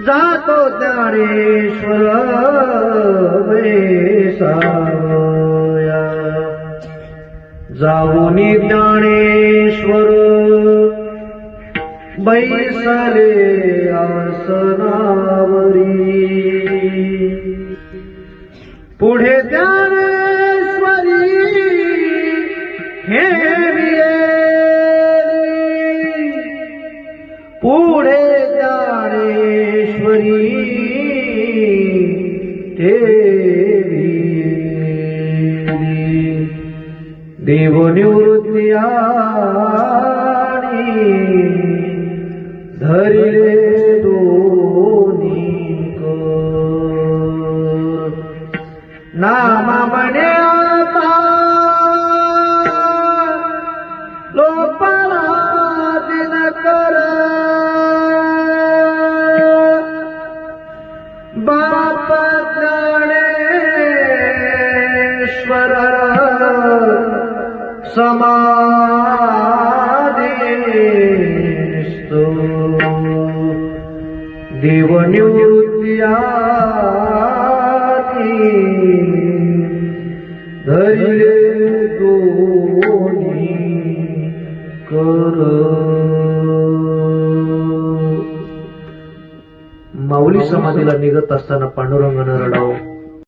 जातो ज्ञानेश्वर वेसावया जाऊनी ज्ञानेश्वर बैसले आसनावरी पुढे ज्ञानेश्वरी हे पुढे ज्ञानेश्वरी देवनिवृत्ती आणि धरिले दोन्ही कर नामा म्हणे आता लोपाला दिन कर बाप ज्ञानेश्वर समाधिस्थो देवनिवृत्ती आणि धरिले दोन्ही कर माऊली समाधीला निघत असताना पांडुरंगानं रडावं.